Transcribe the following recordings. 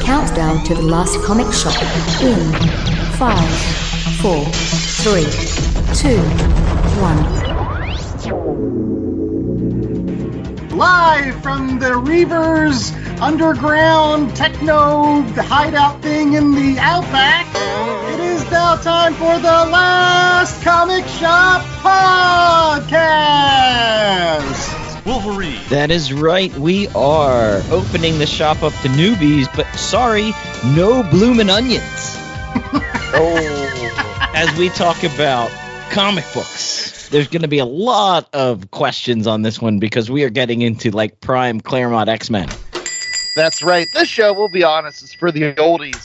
countdown to the last comic shop in 5, 4, 3, 2, 1. Live from the Reavers underground techno hideout thing in the Outback, it is now time for the last comic shop podcast. Wolverine. That is right. We are opening the shop up to newbies, but sorry, no bloomin' onions. As we talk about comic books, there's going to be a lot of questions on this one because we are getting into like prime Claremont X-Men. That's right. This show, we'll be honest, is for the oldies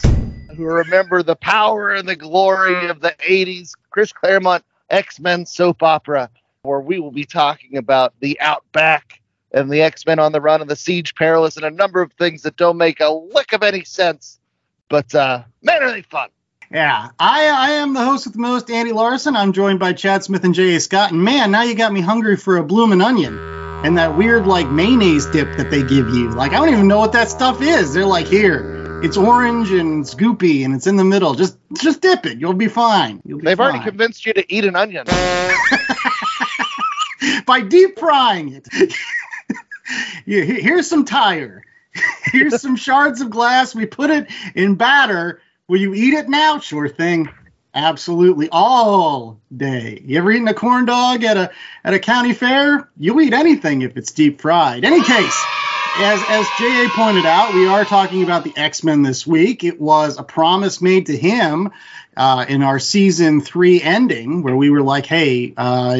who remember the power and the glory of the 80s Chris Claremont X-Men soap opera, where we will be talking about the Outback and the X-Men on the Run and the Siege Perilous and a number of things that don't make a lick of any sense. But, man, are they fun. Yeah, I am the host with the most, Andy Larson. I'm joined by Chad Smith and J.A. Scott. And, man, now you got me hungry for a bloomin' onion and that weird, like, mayonnaise dip that they give you. Like, I don't even know what that stuff is. They're like, here, it's orange and it's goopy and it's in the middle. Just dip it. You'll be fine. They've already convinced you to eat an onion. By deep frying it. Here's some tire. Here's some shards of glass. We put it in batter. Will you eat it now? Sure thing. Absolutely. All day. You ever eaten a corn dog at a county fair? You'll eat anything if it's deep fried. Any case, as J.A. pointed out, we are talking about the X-Men this week. It was a promise made to him in our season 3 ending, where we were like, hey,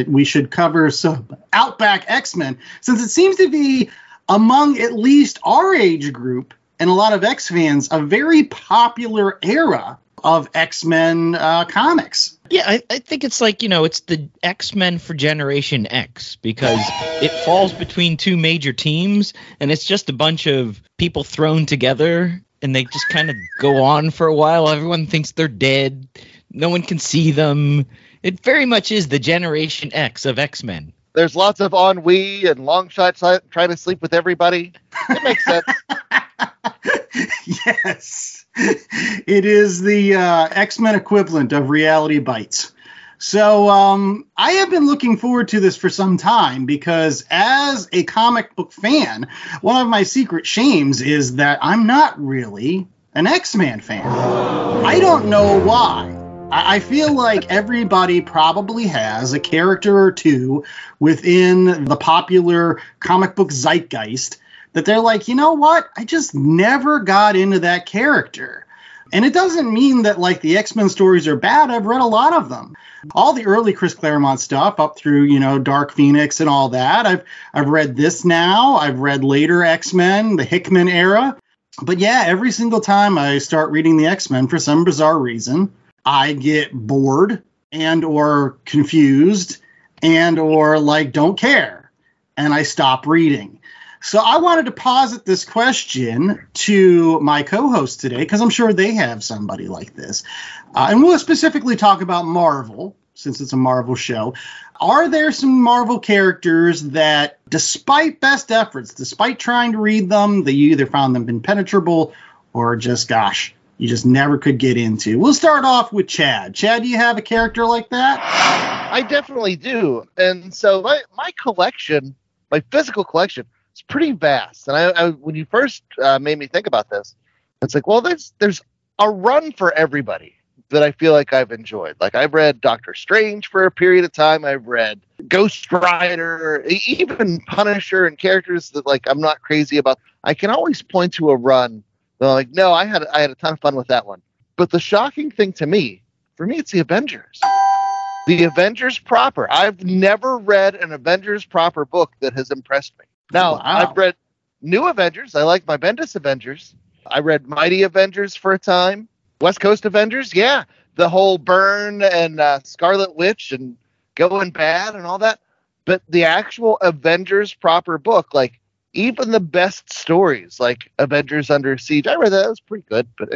we should cover some Outback X-Men, since it seems to be among at least our age group and a lot of X fans a very popular era of X-Men comics. Yeah, I think it's like, it's the X-Men for Generation X, because it falls between two major teams, and it's just a bunch of people thrown together, and they just kind of go on for a while. Everyone thinks they're dead. No one can see them. It very much is the Generation X of X-Men. There's lots of ennui and long shots trying to sleep with everybody. It makes sense. Yes. It is the X-Men equivalent of Reality Bites. So I have been looking forward to this for some time because as a comic book fan, one of my secret shames is that I'm not really an X-Men fan. I don't know why. I feel like everybody probably has a character or two within the popular comic book zeitgeist that they're like, you know what? I just never got into that character. And it doesn't mean that like the X-Men stories are bad. I've read a lot of them. All the early Chris Claremont stuff up through, Dark Phoenix and all that. I've read this now. I've read later X-Men, the Hickman era. But yeah, every single time I start reading the X-Men for some bizarre reason, I get bored and or confused and or like don't care. And I stop reading. So I wanted to posit this question to my co-host today, because I'm sure they have somebody like this. And we'll specifically talk about Marvel, since it's a Marvel show. Are there some Marvel characters that, despite best efforts, despite trying to read them, that you either found them impenetrable or just, gosh, you just never could get into? We'll start off with Chad. Chad, do you have a character like that? I definitely do. And so my collection, my physical collection, it's pretty vast. And I when you first made me think about this, it's like, well, there's a run for everybody that I feel like I've enjoyed. Like I've read Doctor Strange for a period of time. I've read Ghost Rider, even Punisher, and characters that like I'm not crazy about. I can always point to a run that I'm like, no, I had a ton of fun with that one. But the shocking thing to me, for me, it's the Avengers. The Avengers proper. I've never read an Avengers proper book that has impressed me. Now, wow. I've read New Avengers. I like my Bendis Avengers. I read Mighty Avengers for a time. West Coast Avengers, yeah. The whole Byrne and Scarlet Witch and Going Bad and all that. But the actual Avengers proper book, like even the best stories, like Avengers Under Siege, I read that. It was pretty good, but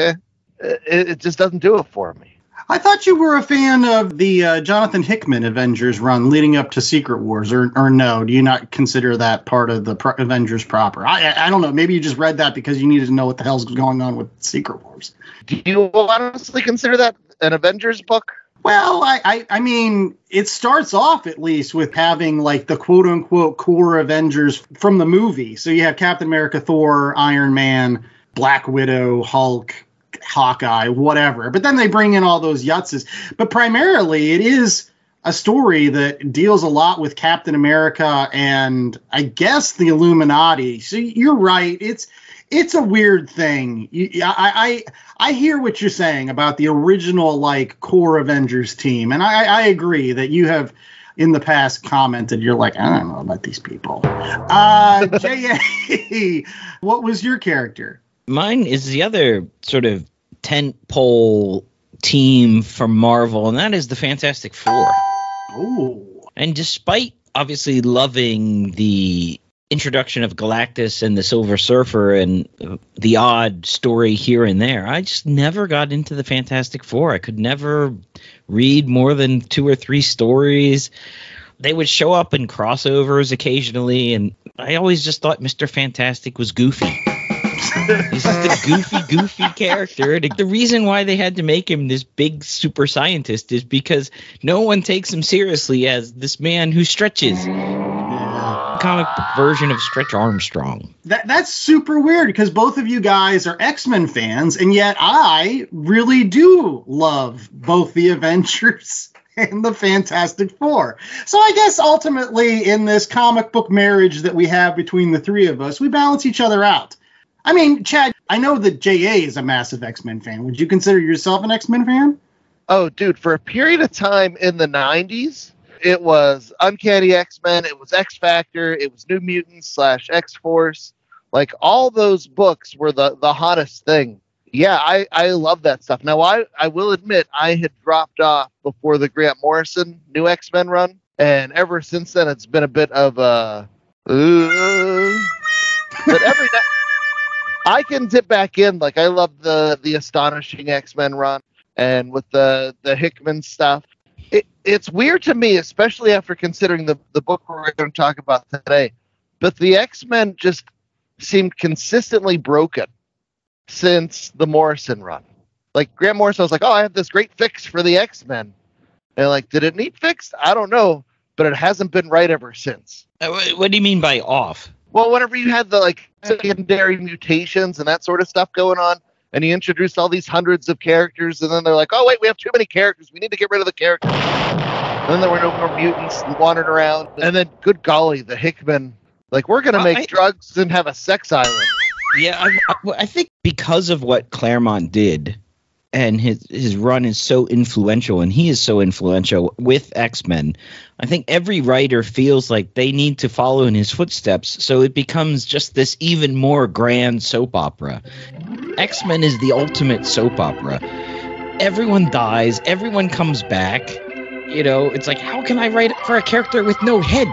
it just doesn't do it for me. I thought you were a fan of the Jonathan Hickman Avengers run leading up to Secret Wars, or no? Do you not consider that part of the Avengers proper? I don't know. Maybe you just read that because you needed to know what the hell's going on with Secret Wars. Do you honestly consider that an Avengers book? Well, I mean, it starts off at least with having like the quote unquote core Avengers from the movie. So you have Captain America, Thor, Iron Man, Black Widow, Hulk, Hawkeye, whatever. But then they bring in all those yutzes. But primarily it is a story that deals a lot with Captain America and I guess the Illuminati. So you're right. It's a weird thing. I hear what you're saying about the original like core Avengers team. And I agree that you have in the past commented, you're like, I don't know about these people. J.A., what was your character? Mine is the other sort of tentpole team from Marvel, and that is the Fantastic Four. Oh. And despite obviously loving the introduction of Galactus and the Silver Surfer and the odd story here and there, I just never got into the Fantastic Four. I could never read more than 2 or 3 stories. They would show up in crossovers occasionally, and I always just thought Mr. Fantastic was goofy. He's just a goofy character. The reason why they had to make him this big super scientist is because no one takes him seriously as this man who stretches. Comic book version of Stretch Armstrong. That's super weird because both of you guys are X-Men fans, and yet I really do love both the Avengers and the Fantastic Four. So I guess ultimately in this comic book marriage that we have between the three of us, we balance each other out. I mean, Chad, I know that J.A. is a massive X-Men fan. Would you consider yourself an X-Men fan? Oh, dude, for a period of time in the 90s, it was Uncanny X-Men, it was X-Factor, it was New Mutants / X-Force. Like, all those books were the hottest thing. Yeah, I love that stuff. Now, I will admit, I had dropped off before the Grant Morrison New X-Men run, and ever since then, it's been a bit of a... But every night... I can dip back in. Like, I love the Astonishing X-Men run, and with the Hickman stuff. It's weird to me, especially after considering the book we're going to talk about today, but the X-Men just seemed consistently broken since the Morrison run. Like, Grant Morrison was like, oh, I have this great fix for the X-Men. And like, did it need fixed? I don't know, but it hasn't been right ever since. What do you mean by off? Well, whenever you had the like secondary mutations and that sort of stuff going on, and you introduced all these hundreds of characters, and then they're like, oh, wait, we have too many characters. We need to get rid of the characters. And then there were no more mutants wandering around. And then, good golly, the Hickman, like, we're going to make drugs and have a sex island. Yeah, I think because of what Claremont did, and his run is so influential, and he is so influential with X-Men, I think every writer feels like they need to follow in his footsteps, so it becomes just this even more grand soap opera. X-Men is the ultimate soap opera. Everyone dies, everyone comes back. You know, it's like, how can I write for a character with no head?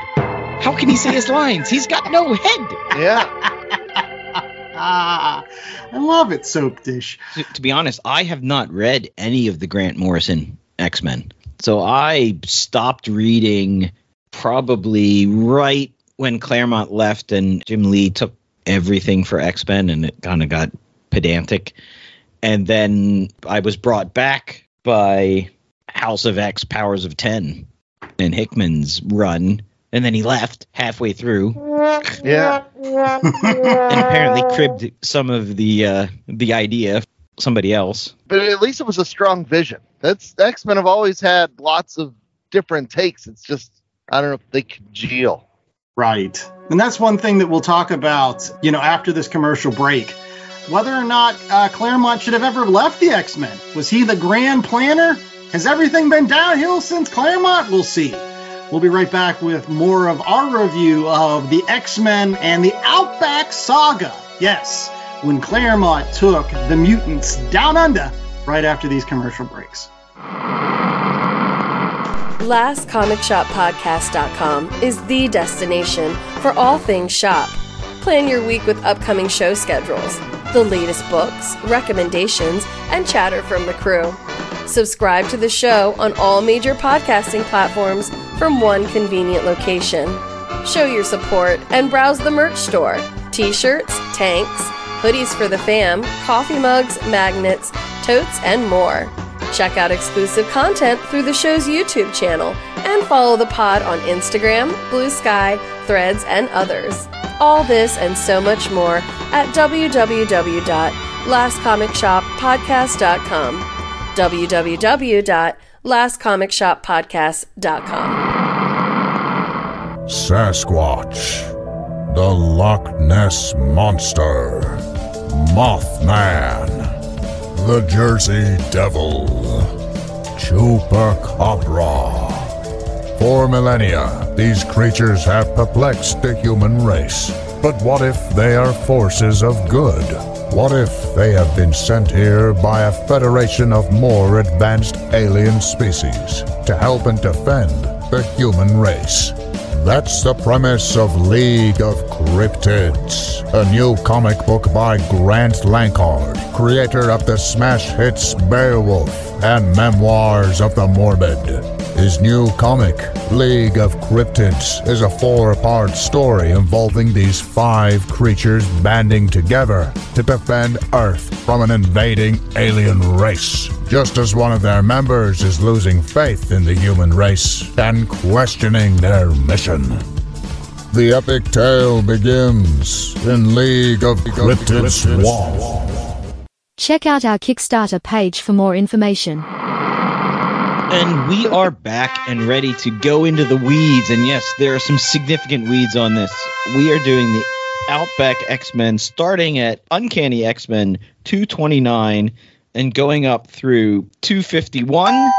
How can he say his lines? He's got no head. Yeah. I love it, Soap Dish. To be honest, I have not read any of the Grant Morrison X-Men. So I stopped reading probably right when Claremont left and Jim Lee took everything for X-Men, and it kind of got pedantic. And then I was brought back by House of X, Powers of 10 and Hickman's run. And then he left halfway through. Yeah. And apparently cribbed some of the idea somebody else. But at least it was a strong vision. That's X-Men have always had lots of different takes. It's just, I don't know if they congeal. Right. And that's one thing that we'll talk about, after this commercial break. Whether or not Claremont should have ever left the X-Men. Was he the grand planner? Has everything been downhill since Claremont? We'll see. We'll be right back with more of our review of the X-Men and the Outback Saga. Yes, when Claremont took the mutants down under right after these commercial breaks. LastComicShopPodcast.com is the destination for all things shop. Plan your week with upcoming show schedules, the latest books, recommendations, and chatter from the crew. Subscribe to the show on all major podcasting platforms from one convenient location. Show your support and browse the merch store. T-shirts, tanks, hoodies for the fam, coffee mugs, magnets, totes, and more. Check out exclusive content through the show's YouTube channel and follow the pod on Instagram, Blue Sky, Threads, and others. All this and so much more at www.lastcomicshoppodcast.com. www.lastcomicshoppodcast.com. Sasquatch, the Loch Ness Monster, Mothman, the Jersey Devil, Chupacabra. For millennia, these creatures have perplexed the human race. But what if they are forces of good? What if they have been sent here by a federation of more advanced alien species to help and defend the human race? That's the premise of League of Cryptids, a new comic book by Grant Lankard, creator of the smash hits Beowulf and Memoirs of the Morbid. His new comic, League of Cryptids, is a 4-part story involving these 5 creatures banding together to defend Earth from an invading alien race, just as one of their members is losing faith in the human race and questioning their mission. The epic tale begins in League of Cryptids 1. Check out our Kickstarter page for more information. And we are back and ready to go into the weeds. And yes, there are some significant weeds on this. We are doing the Outback X-Men, starting at Uncanny X-Men 229 and going up through 251.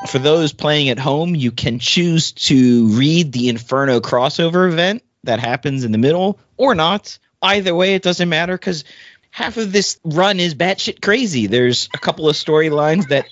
For those playing at home, you can choose to read the Inferno crossover event that happens in the middle or not. Either way, it doesn't matter because half of this run is batshit crazy. There's a couple of storylines that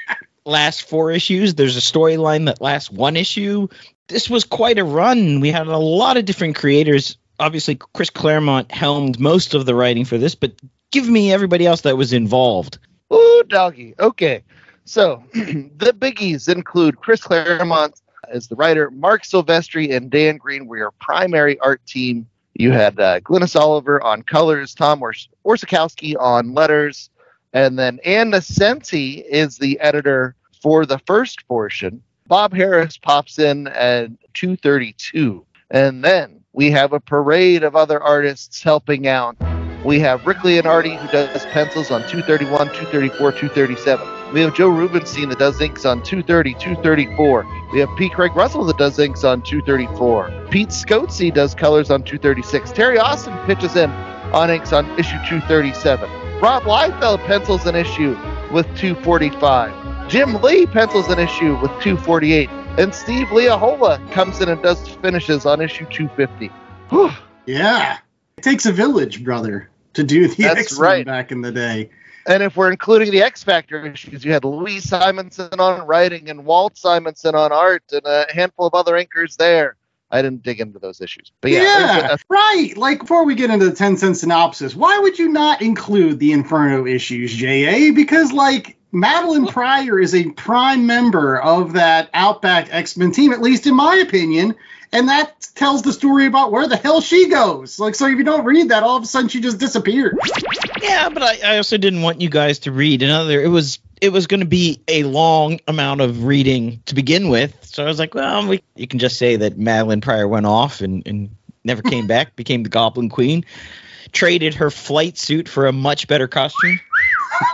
last 4 issues. There's a storyline that lasts 1 issue. This was quite a run. We had a lot of different creators. Obviously, Chris Claremont helmed most of the writing for this, but give me everybody else that was involved. Ooh, doggy. Okay. So the biggies include Chris Claremont as the writer, Mark Silvestri and Dan Green were your primary art team. You had Glynis Oliver on colors, Tom Orzechowski on letters, and then Ann Nesenti is the editor for the first portion. Bob Harris pops in at 232. And then we have a parade of other artists helping out. We have Rick Leonardi, who does pencils on 231, 234, 237. We have Joe Rubenstein that does inks on 230, 234. We have P. Craig Russell that does inks on 234. Pete Scotzi does colors on 236. Terry Austin pitches in on inks on issue 237. Rob Liefeld pencils an issue with 245. Jim Lee pencils an issue with 248. And Steve Leahola comes in and does finishes on issue 250. Whew. Yeah. It takes a village, brother, to do the That's X-Men right. back in the day. And if we're including the X Factor issues, you had Louise Simonson on writing and Walt Simonson on art and a handful of other inkers there. I didn't dig into those issues. But yeah, right. Like, before we get into the 10-cent synopsis, why would you not include the Inferno issues, J.A.? Because, like, Madeline Pryor is a prime member of that Outback X-Men team, at least in my opinion, and that tells the story about where the hell she goes. Like, so if you don't read that, all of a sudden she just disappeared. Yeah, but I also didn't want you guys to read another. It was going to be a long amount of reading to begin with. So I was like, well, you can just say that Madeline Pryor went off and never came back, became the Goblin Queen, traded her flight suit for a much better costume.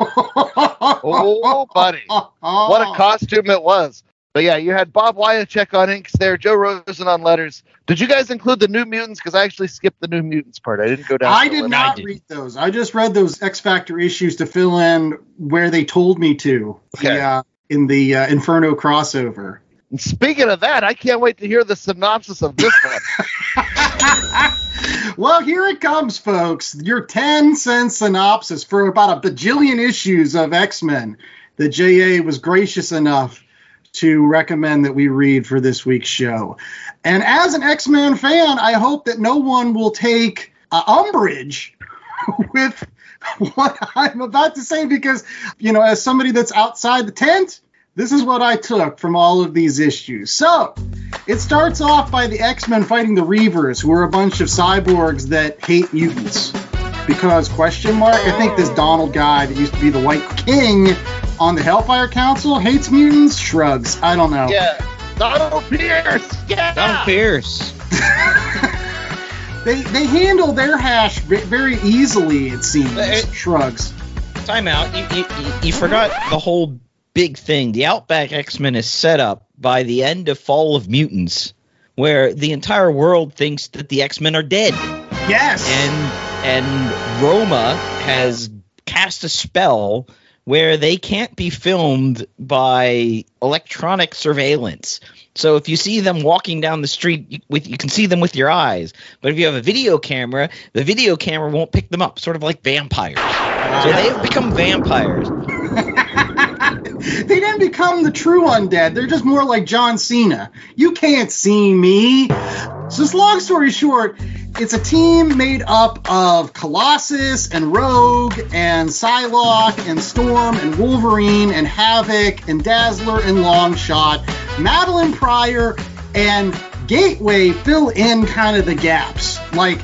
Oh, buddy. What a costume it was. But yeah, you had Bob Wyacek on inks there, Joe Rosen on letters. Did you guys include the New Mutants? Because I actually skipped the New Mutants part. I didn't go down. I did not read those. I just read those X Factor issues to fill in where they told me to. Okay. In the Inferno crossover. And speaking of that, I can't wait to hear the synopsis of this one. Well, here it comes, folks. Your 10-cent synopsis for about a bajillion issues of X-Men that J.A. was gracious enough to recommend that we read for this week's show. And as an X-Men fan, I hope that no one will take umbrage with what I'm about to say, because, you know, as somebody that's outside the tent, This is what I took from all of these issues. So, it starts off by the X-Men fighting the Reavers, who are a bunch of cyborgs that hate mutants. Because, I think this Donald guy that used to be the White King on the Hellfire Council hates mutants? Shrugs. I don't know. Yeah. Donald Pierce! Yeah! Donald Pierce. They handle their hash very easily, it seems. Shrugs. Time out. You forgot the whole big thing. The Outback X-Men is set up by the end of Fall of Mutants, where the entire world thinks that the X-Men are dead. Yes! And Roma has cast a spell where they can't be filmed by electronic surveillance. So if you see them walking down the street, you can see them with your eyes. But if you have a video camera, the video camera won't pick them up, sort of like vampires. So they've become vampires. They didn't become the true undead. They're just more like John Cena. You can't see me. So this long story short, it's a team made up of Colossus and Rogue and Psylocke and Storm and Wolverine and Havoc and Dazzler and Longshot. Madeline Pryor and Gateway fill in kind of the gaps. Like,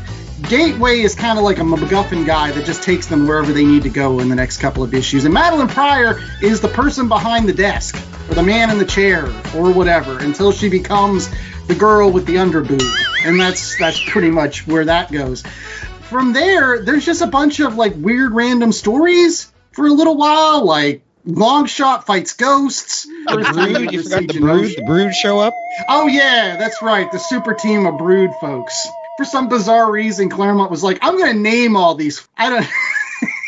Gateway is kind of like a MacGuffin guy that just takes them wherever they need to go in the next couple of issues. And Madeline Pryor is the person behind the desk or the man in the chair or whatever until she becomes the girl with the underboob. And that's pretty much where that goes. From there, there's just a bunch of like weird random stories for a little while, like Longshot fights ghosts. The Brood, you forgot the Brood? The Brood show up? Oh yeah, that's right, the super team of Brood folks. For some bizarre reason, Claremont was like, I'm going to name all these. I don't.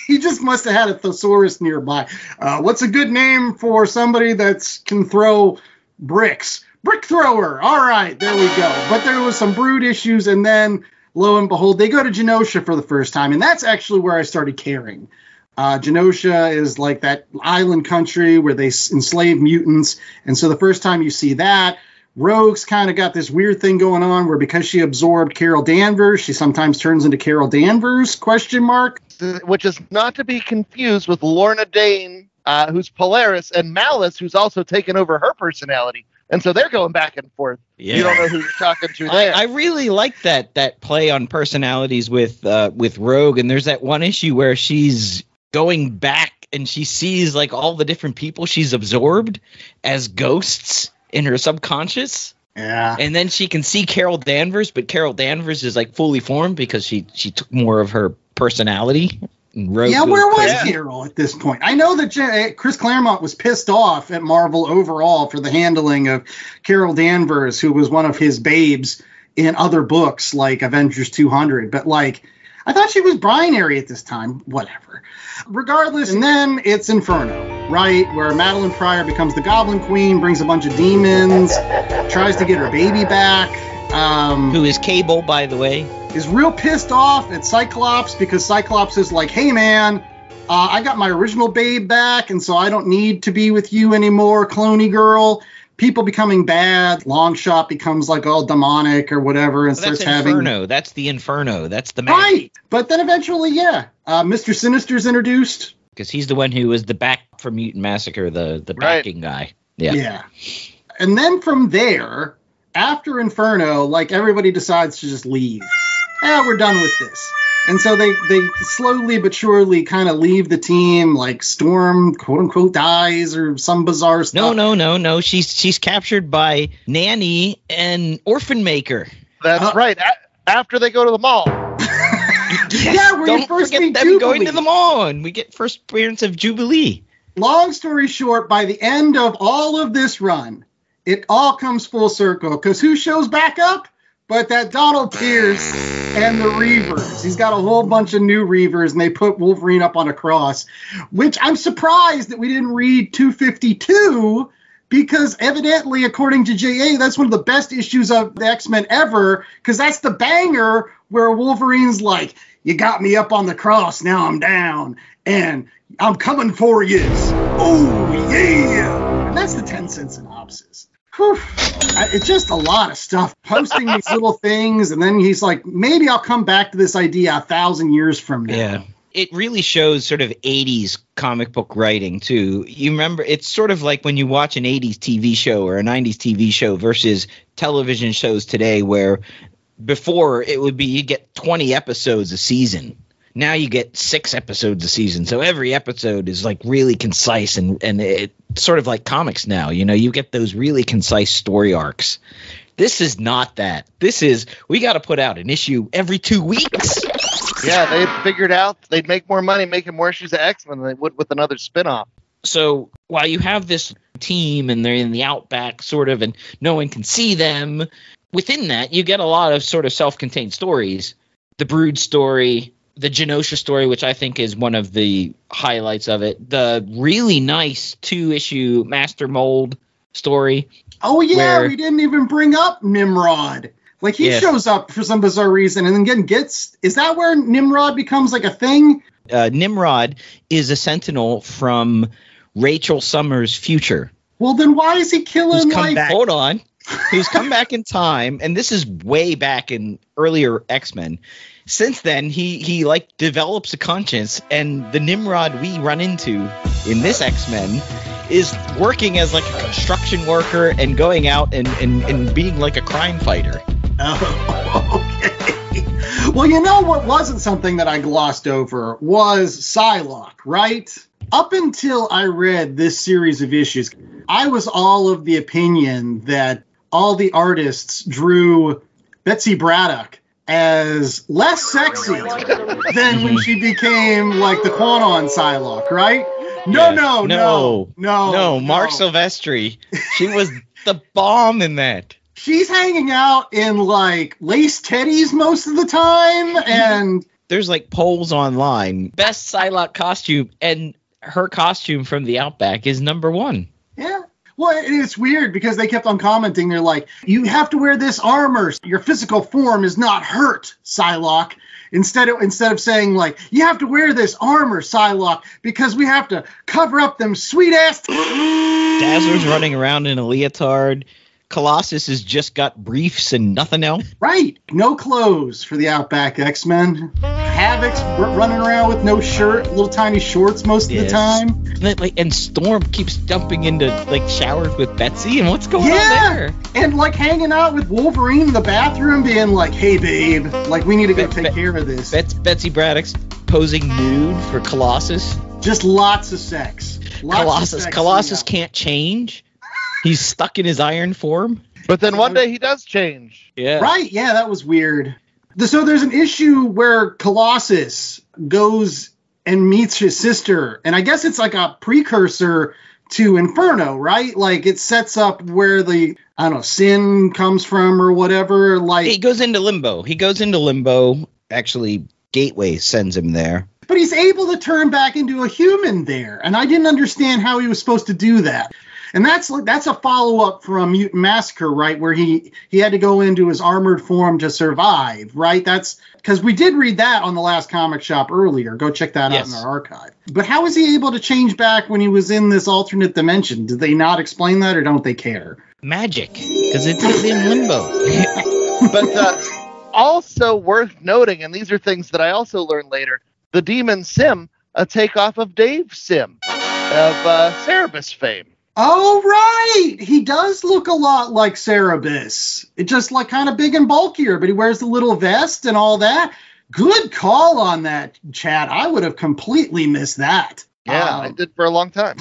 He just must have had a thesaurus nearby. What's a good name for somebody that can throw bricks? Brick thrower. All right, there we go. But there was some Brood issues, and then, lo and behold, they go to Genosha for the first time, and that's actually where I started caring. Genosha is like that island country where they enslave mutants, and so the first time you see that, Rogue's kind of got this weird thing going on where because she absorbed Carol Danvers, she sometimes turns into Carol Danvers, ? Which is not to be confused with Lorna Dane, who's Polaris, and Malice, who's also taken over her personality. And so they're going back and forth. Yeah. You don't know who you're talking to there. I really like that play on personalities with Rogue, and there's that one issue where she's going back and she sees like all the different people she's absorbed as ghosts in her subconscious. Yeah. And then she can see Carol Danvers, but Carol Danvers is like fully formed because she took more of her personality. Where was Carol at this point? I know that Chris Claremont was pissed off at Marvel overall for the handling of Carol Danvers, who was one of his babes in other books like Avengers 200. But like, I thought she was binary at this time. Whatever. Regardless, and then it's Inferno, right? Where Madeline Pryor becomes the Goblin Queen, brings a bunch of demons, tries to get her baby back. Who is Cable, by the way. Is real pissed off at Cyclops because Cyclops is like, hey, man, I got my original babe back, and so I don't need to be with you anymore, cloney girl. People becoming bad. Longshot becomes like all demonic or whatever and starts having... That's the Inferno. That's the magic. Right. But then eventually, Mr. Sinister's introduced. Because he's the one who was the back for Mutant Massacre, the backing guy. Yeah. And then from there, after Inferno, like everybody decides to just leave. We're done with this. And so they slowly but surely kind of leave the team, like Storm, quote unquote, dies or some bizarre stuff. No. She's captured by Nanny and Orphan Maker. That's right. After they go to the mall. Don't forget them going to the mall, and we get first appearance of Jubilee. Long story short, by the end of all of this run, it all comes full circle. Because who shows back up? But that Donald Pierce and the Reavers. He's got a whole bunch of new Reavers, and they put Wolverine up on a cross, which I'm surprised that we didn't read 252, because evidently, according to J.A., that's one of the best issues of the X-Men ever, because that's the banger where Wolverine's like, you got me up on the cross, now I'm down, and I'm coming for you. Oh, yeah. And that's the 10-cent synopsis. Whew. It's just a lot of stuff, posting these little things, and then he's like, maybe I'll come back to this idea 1,000 years from now. Yeah. It really shows sort of 80s comic book writing, too. You remember, it's sort of like when you watch an 80s TV show or a 90s TV show versus television shows today, where before it would be you get 20 episodes a season. Now you get 6 episodes a season. So every episode is like really concise, and it's sort of like comics now. You know, you get those really concise story arcs. This is not that. This is, we got to put out an issue every 2 weeks. Yeah, they figured out they'd make more money making more issues of X-Men than they would with another spin-off. So while you have this team and they're in the Outback sort of, and no one can see them, within that you get a lot of sort of self-contained stories. The Brood story, the Genosha story, which I think is one of the highlights of it. The really nice 2-issue Master Mold story. Oh, yeah, we didn't even bring up Nimrod. Like, he shows up for some bizarre reason and then again gets... Is that where Nimrod becomes, like, a thing? Nimrod is a Sentinel from Rachel Summers' future. Well, then why is he killing, Hold on. Who's come back in time, and this is way back in earlier X-Men. Since then, he like develops a conscience, and the Nimrod we run into in this X-Men is working as like a construction worker and going out and being like a crime fighter. Oh, okay. Well, you know what wasn't something that I glossed over was Psylocke, right? Up until I read this series of issues, I was all of the opinion that all the artists drew Betsy Braddock as less sexy than when she became like the Quanon Psylocke, right? No, Mark Silvestri. She was the bomb in that. She's hanging out in like lace teddies most of the time, and there's like polls online. Best Psylocke costume, and her costume from the Outback is #1. Yeah. Well, it's weird because they kept on commenting. They're like, you have to wear this armor. Your physical form is not hurt, Psylocke. Instead of saying, like, you have to wear this armor, Psylocke, because we have to cover up them sweet-ass... Dazzler's running around in a leotard. Colossus has just got briefs and nothing else. Right. No clothes for the Outback X-Men. Havoc's running around with no shirt, little tiny shorts most of the time. And Storm keeps dumping into like showers with Betsy, and what's going on there? And like hanging out with Wolverine in the bathroom, being like, "Hey, babe, like we need to go take care of this." Betsy Braddock's posing nude for Colossus. Just lots of sex. Colossus can't change. He's stuck in his iron form. But then one day he does change. Yeah. Right. Yeah, that was weird. So there's an issue where Colossus goes and meets his sister, and I guess it's like a precursor to Inferno, right? Like it sets up where the, I don't know, sin comes from or whatever. Like he goes into limbo. Actually, Gateway sends him there. But he's able to turn back into a human there, and I didn't understand how he was supposed to do that. And that's a follow-up from Mutant Massacre, right, where he had to go into his armored form to survive, right? That's because we did read that on the last comic shop earlier. Go check that out in our archive. But how was he able to change back when he was in this alternate dimension? Did they not explain that, or don't they care? Magic, because it's in limbo. But also worth noting, and these are things that I also learned later, the Demon Sim, a takeoff of Dave Sim of Cerebus fame. Oh, right. He does look a lot like Cerebus. It's just like kind of big and bulkier, but he wears the little vest and all that. Good call on that, Chad. I would have completely missed that. Yeah, I did for a long time.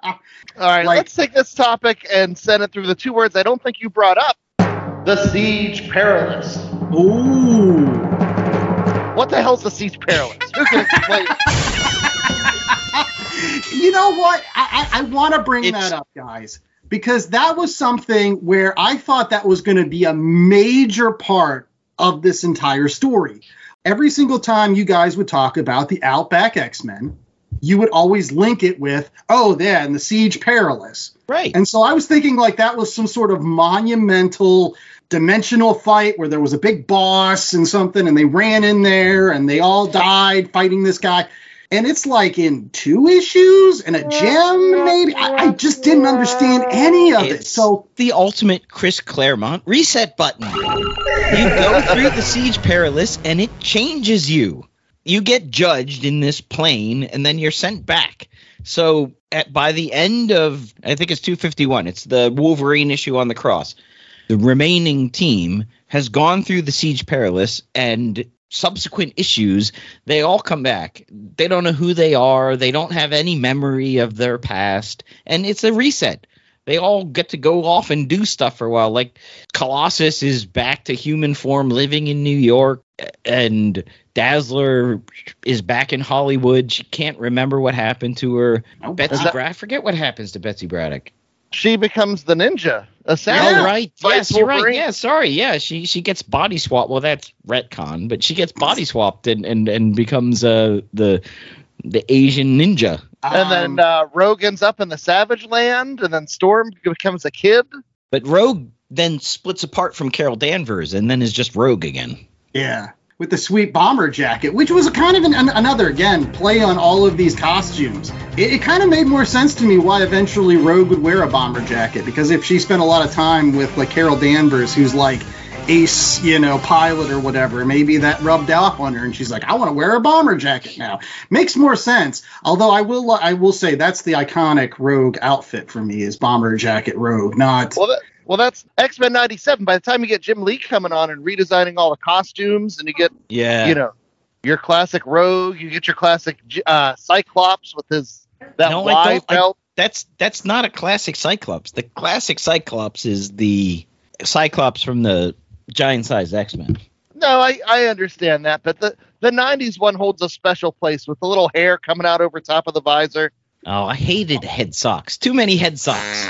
All right, let's take this topic and send it through the 2 words I don't think you brought up. The Siege Perilous. Ooh. What the hell's the Siege Perilous? Who can explain? You know what? I want to bring that up, guys, because that was something where I thought that was going to be a major part of this entire story. Every single time you guys would talk about the Outback X-Men, you would always link it with, and the Siege Perilous. Right. And so I was thinking like that was some sort of monumental dimensional fight where there was a big boss and something, and they ran in there and they all died fighting this guy. And it's like in 2 issues and a gem, maybe. I just didn't understand any of it. So the ultimate Chris Claremont reset button. You go through the Siege Perilous and it changes you. you get judged in this plane, and then you're sent back. So by the end of, I think it's 251, it's the Wolverine issue on the cross, the remaining team has gone through the Siege Perilous, and subsequent issues, they all come back. They don't know who they are. They don't have any memory of their past, and it's a reset. They all get to go off and do stuff for a while. Like Colossus is back to human form, living in New York, and Dazzler is back in Hollywood. She can't remember what happened to her. I forget what happens to Betsy Braddock. She becomes the ninja assassin. Oh, right. Yes, you're right. Yeah, sorry. Yeah, she gets body swapped. Well, that's retcon, but she gets body swapped and becomes the Asian ninja. And then Rogue ends up in the Savage Land, and then Storm becomes a kid. But Rogue then splits apart from Carol Danvers and then is just Rogue again. Yeah, with the sweet bomber jacket, which was a kind of another, again, play on all of these costumes. It kind of made more sense to me why eventually Rogue would wear a bomber jacket, because if she spent a lot of time with like Carol Danvers, who's like ace, pilot or whatever, maybe that rubbed off on her and she's like, I want to wear a bomber jacket now. Makes more sense. Although I will say that's the iconic Rogue outfit for me, is bomber jacket Rogue, not... Well, that's X-Men 97. By the time you get Jim Lee coming on and redesigning all the costumes, and you get, your classic Rogue, you get your classic Cyclops with Y belt. That's not a classic Cyclops. The classic Cyclops is the Cyclops from the giant-sized X-Men. No, I understand that, but the 90s one holds a special place with the little hair coming out over top of the visor. Oh, I hated head socks. Too many head socks.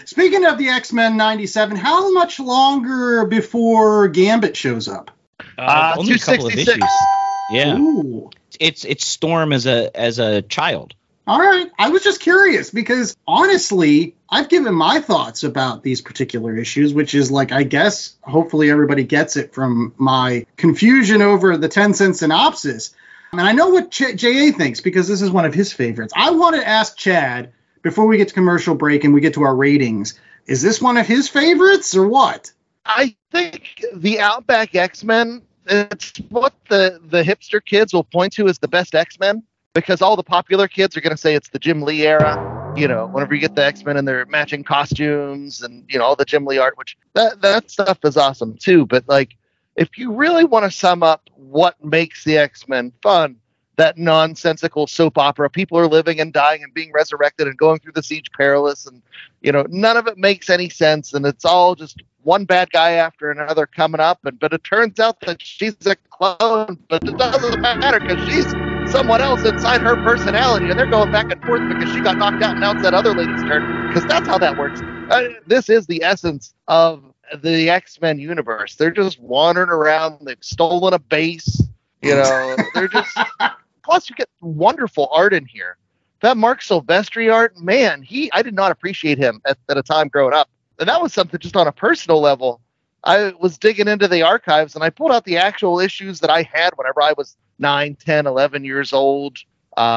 Speaking of the X-Men 97, how much longer before Gambit shows up? Only a couple of issues. Yeah. Ooh. It's Storm as a child. All right. I was just curious because, honestly, I've given my thoughts about these particular issues, which is like, I guess, hopefully everybody gets it from my confusion over the 10-cent synopsis. And I know what J.A. thinks because this is one of his favorites. I want to ask Chad, before we get to commercial break and we get to our ratings, is this one of his favorites or what? I think the Outback X-Men, it's what the hipster kids will point to as the best X-Men, because all the popular kids are going to say it's the Jim Lee era. Whenever you get the X-Men in their matching costumes and, all the Jim Lee art, which that stuff is awesome too. But like, if you really want to sum up what makes the X-Men fun, that nonsensical soap opera, people are living and dying and being resurrected and going through the Siege Perilous, and none of it makes any sense, and it's all just one bad guy after another coming up, but it turns out that she's a clone, but it doesn't matter because she's someone else inside her personality, and they're going back and forth because she got knocked out and now it's that other lady's turn, because that's how that works. This is the essence of the X-Men universe. They're just wandering around. They've stolen a base. They're just... Plus, you get wonderful art in here. That Mark Silvestri art, man, I did not appreciate him at a time growing up. And that was something just on a personal level. I was digging into the archives, and I pulled out the actual issues that I had whenever I was 9, 10, 11 years old,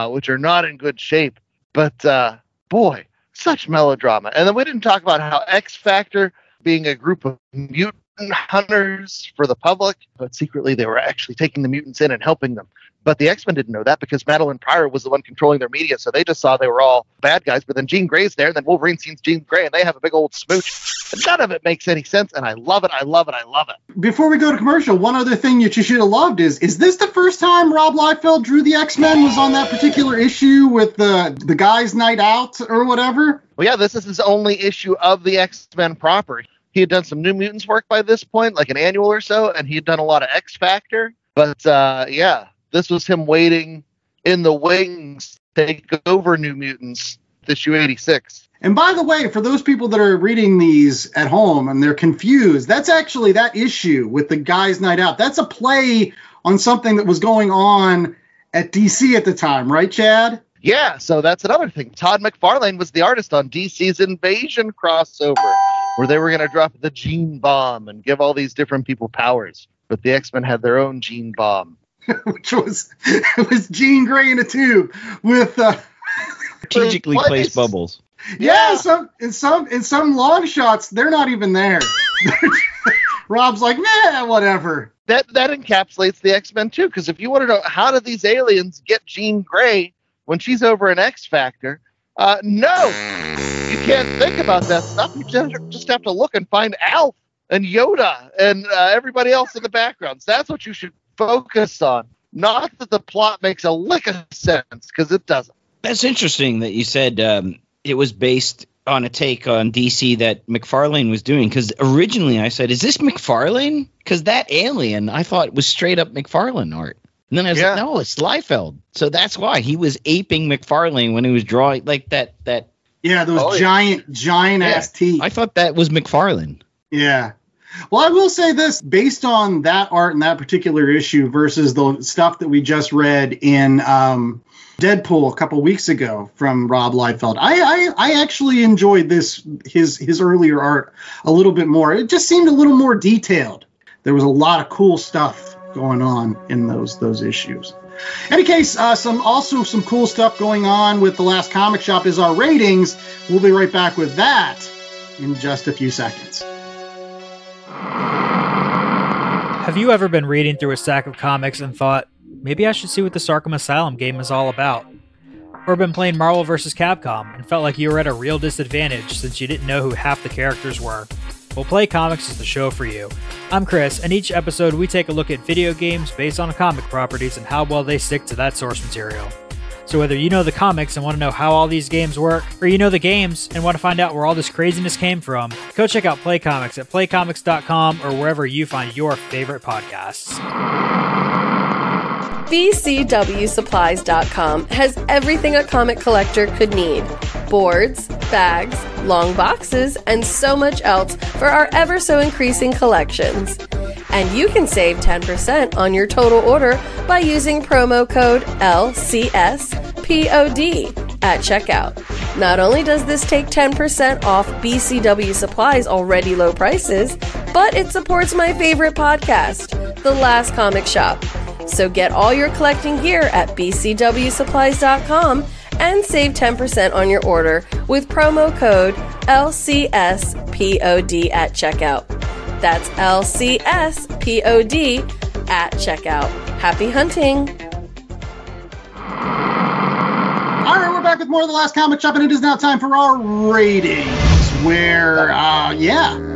which are not in good shape. But, boy, such melodrama. And then we didn't talk about how X Factor, being a group of mutant hunters for the public, but secretly they were actually taking the mutants in and helping them. But the X-Men didn't know that because Madeline Pryor was the one controlling their media, so they just saw they were all bad guys. But then Jean Grey's there, and then Wolverine sees Jean Grey, and they have a big old smooch. And none of it makes any sense, and I love it, I love it, I love it. Before we go to commercial, one other thing that you should have loved is this the first time Rob Liefeld drew the X-Men, was on that particular issue with the guys' night out or whatever? Well, yeah, this is his only issue of the X-Men proper. He had done some New Mutants work by this point, like an annual or so, and he had done a lot of X Factor. But, yeah. This was him waiting in the wings to take over New Mutants, issue 86. And by the way, for those people that are reading these at home and they're confused, that's actually that issue with the guys' night out. That's a play on something that was going on at DC at the time, right, Chad? Yeah, so that's another thing. Todd McFarlane was the artist on DC's Invasion crossover, where they were going to drop the gene bomb and give all these different people powers. But the X-Men had their own gene bomb. Which was Jean Grey in a tube with strategically placed bubbles. Yeah, in some long shots they're not even there. Rob's like, nah, whatever. that encapsulates the X-Men too. Because if you want to know how do these aliens get Jean Grey when she's over in X Factor, no, you can't think about that stuff. You just have to look and find Alf and Yoda and everybody else in the background. So that's what you should focus on. Not that the plot makes a lick of sense, because it doesn't. That's interesting that you said it was based on a take on DC that McFarlane was doing, because originally I said, is this McFarlane? Because that alien I thought was straight up McFarlane art. And then I was like, no, it's Liefeld. So that's why he was aping McFarlane when he was drawing like that. Yeah, those giant ass teeth. I thought that was McFarlane. Yeah. Well, I will say this, based on that art in that particular issue versus the stuff that we just read in Deadpool a couple weeks ago from Rob Liefeld, I actually enjoyed his earlier art a little bit more. It just seemed a little more detailed. There was a lot of cool stuff going on in those issues. In any case, some cool stuff going on with The Last Comic Shop is our ratings. We'll be right back with that in just a few seconds. Have you ever been reading through a stack of comics and thought, maybe I should see what this Arkham Asylum game is all about? Or been playing Marvel vs. Capcom and felt like you were at a real disadvantage since you didn't know who half the characters were? Well, Play Comics is the show for you. I'm Chris, and each episode we take a look at video games based on comic properties and how well they stick to that source material. So whether you know the comics and want to know how all these games work, or you know the games and want to find out where all this craziness came from, go check out Play Comics at playcomics.com or wherever you find your favorite podcasts. BCWSupplies.com has everything a comic collector could need. Boards, bags, long boxes, and so much else for our ever so increasing collections. And you can save 10% on your total order by using promo code LCSPOD at checkout. Not only does this take 10% off BCW Supplies' already low prices, but it supports my favorite podcast, The Last Comic Shop. So get all your collecting gear at BCWSupplies.com and save 10% on your order with promo code LCSPOD at checkout. That's LCSPOD at checkout. Happy hunting! All right, we're back with more of The Last Comic Shop, and it is now time for our ratings, where,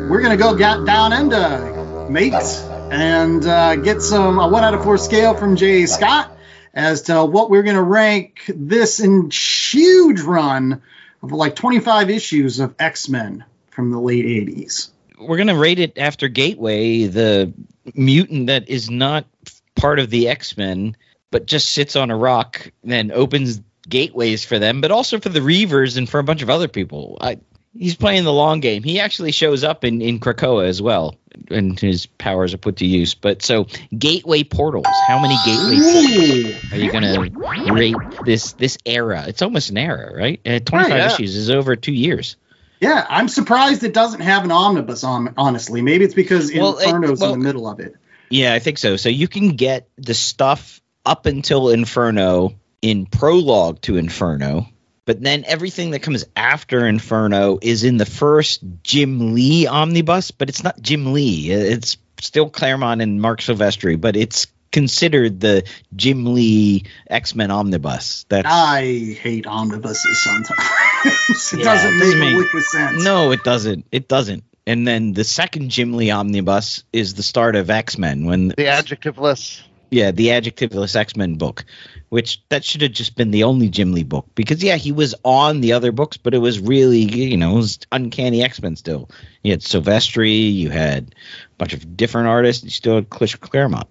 we're going to go down into mates and get some 1 out of 4 scale from J.A. Scott as to what we're going to rank this huge run of like 25 issues of X-Men from the late 80s. We're going to rate it after Gateway, the mutant that is not part of the X-Men, but just sits on a rock and then opens gateways for them, but also for the Reavers and for a bunch of other people. He's playing the long game. He actually shows up in Krakoa as well, and his powers are put to use. But so, gateway portals. How many gateway portals are you going to rate this era? It's almost an era, right? 25 issues is over 2 years. Yeah, I'm surprised it doesn't have an omnibus on, honestly. Maybe it's because Inferno's in the middle of it. Yeah, I think so. So you can get the stuff up until Inferno in prologue to Inferno, but then everything that comes after Inferno is in the first Jim Lee omnibus, but it's not Jim Lee. It's still Claremont and Mark Silvestri, but it's considered the Jim Lee X-Men omnibus. I hate omnibuses sometimes. It doesn't make a lick of sense. No, it doesn't. It doesn't. And then the second Jim Lee omnibus is the start of X-Men, when the adjectiveless. Yeah, the adjectiveless X-Men book, which that should have just been the only Jim Lee book, because he was on the other books, but it was really, it was Uncanny X-Men still. You had Silvestri, you had a bunch of different artists, you still had Claremont.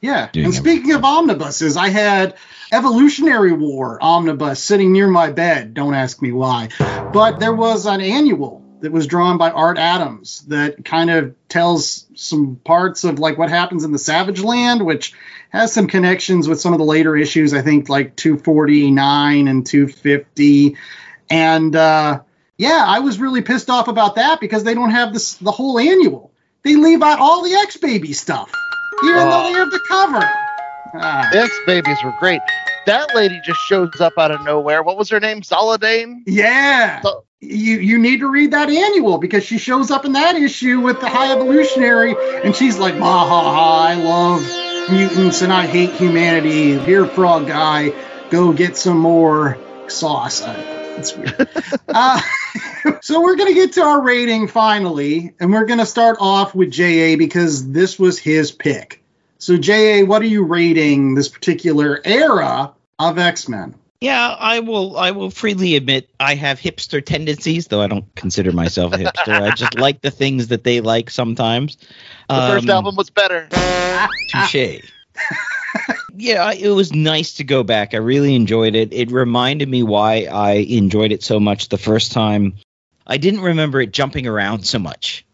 Yeah, and speaking of omnibuses, I had Evolutionary War omnibus sitting near my bed. Don't ask me why. But there was an annual that was drawn by Art Adams that kind of tells some parts of like what happens in the Savage Land, which has some connections with some of the later issues, I think like 249 and 250. And I was really pissed off about that because they don't have the whole annual. They leave out all the X-Baby stuff, even though they have the cover. The X-Babies were great. That lady just shows up out of nowhere. What was her name? Zoladane? Yeah. you need to read that annual, because she shows up in that issue with the High Evolutionary, and she's like, ha ha ha, I love mutants and I hate humanity. Here, frog guy, go get some more sauce. It's weird. So we're going to get to our rating finally, and we're going to start off with J.A. because this was his pick. So J.A., what are you rating this particular era of X-Men? Yeah, I will freely admit I have hipster tendencies, though I don't consider myself a hipster. I just like the things that they like sometimes. The first album was better. Touche. Yeah, it was nice to go back. I really enjoyed it. It reminded me why I enjoyed it so much the first time. I didn't remember it jumping around so much.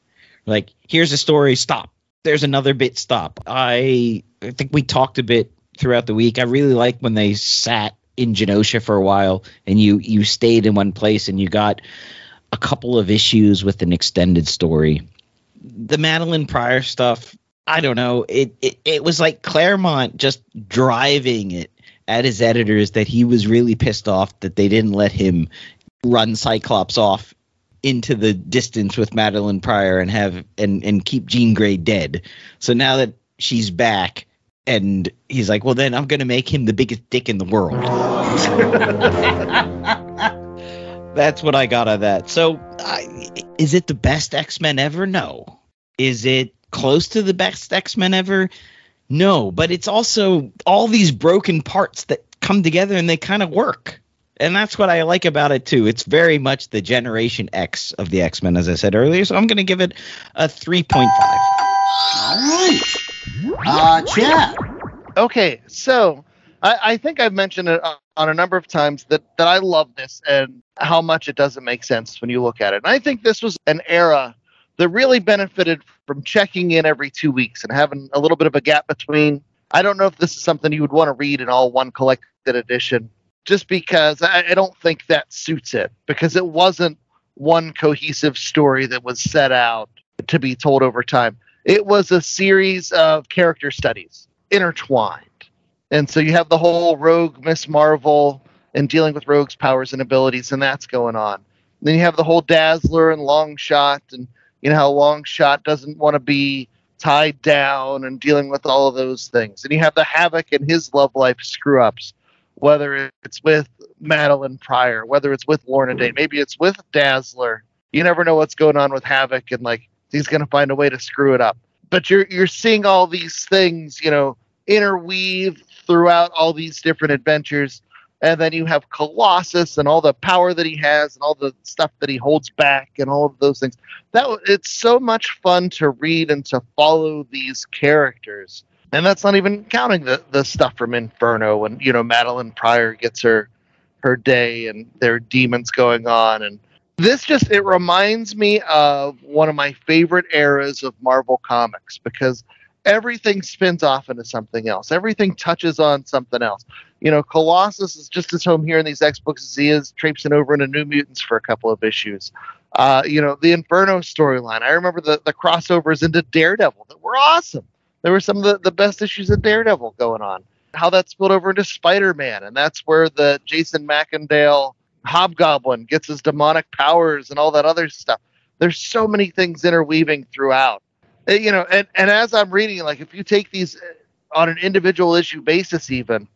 Like, here's a story, stop. There's another bit, stop. I think we talked a bit throughout the week. I really like when they sat in Genosha for a while and you stayed in one place and you got a couple of issues with an extended story. The Madeline Pryor stuff, I don't know. It was like Claremont just driving it at his editors that he was really pissed off that they didn't let him run Cyclops off into the distance with Madeline Pryor and have and keep Jean Grey dead. So now that she's back, and he's like, well, then I'm going to make him the biggest dick in the world. That's what I got out of that. So is it the best X-Men ever? No. Is it close to the best X-Men ever? No. But it's also all these broken parts that come together and they kind of work. And that's what I like about it, too. It's very much the Generation X of the X-Men, as I said earlier. So I'm going to give it a 3.5. All right. Chad. Okay, so I think I've mentioned it on a number of times that I love this and how much it doesn't make sense when you look at it. And I think this was an era that really benefited from checking in every 2 weeks and having a little bit of a gap between. I don't know if this is something you would want to read in all one collected edition, just because I don't think that suits it, because it wasn't one cohesive story that was set out to be told over time. It was a series of character studies intertwined. And so you have the whole Rogue Miss Marvel and dealing with Rogue's powers and abilities, and that's going on. And then you have the whole Dazzler and Longshot, and you know how Longshot doesn't want to be tied down and dealing with all of those things. And you have the Havoc and his love life screw-ups, whether it's with Madeline Pryor, whether it's with Lorna Dane, maybe it's with Dazzler. You never know what's going on with Havoc, and like, he's going to find a way to screw it up. But you're seeing all these things, you know, interweave throughout all these different adventures. And then you have Colossus and all the power that he has and all the stuff that he holds back and all of those things. It's so much fun to read and to follow these characters. And that's not even counting the stuff from Inferno when, you know, Madeline Pryor gets her day and there are demons going on. And this it reminds me of one of my favorite eras of Marvel Comics, because everything spins off into something else. Everything touches on something else. You know, Colossus is just as home here in these X books as he is traipsing over into New Mutants for a couple of issues. You know, the Inferno storyline. I remember the crossovers into Daredevil that were awesome. There were some of the best issues of Daredevil going on. How that spilled over into Spider-Man, and that's where the Jason Macendale Hobgoblin gets his demonic powers and all that other stuff. There's so many things interweaving throughout. You know, and as I'm reading, like, if you take these on an individual issue basis even,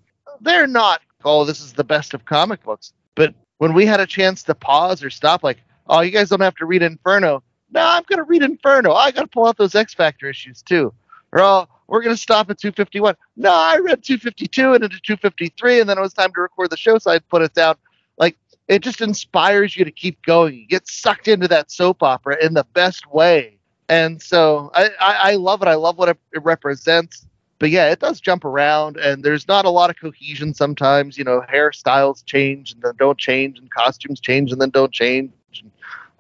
they're not, oh, this is the best of comic books. But when we had a chance to pause or stop, like, oh, you guys don't have to read Inferno. No, I'm going to read Inferno. I got to pull out those X-Factor issues too. Or, oh, we're going to stop at 251. No, I read 252 and into 253, and then it was time to record the show, so I put it down. Like, it just inspires you to keep going. You get sucked into that soap opera in the best way. And so I love it. I love what it represents. But yeah, it does jump around, and there's not a lot of cohesion sometimes. You know, hairstyles change and then don't change, and costumes change and then don't change.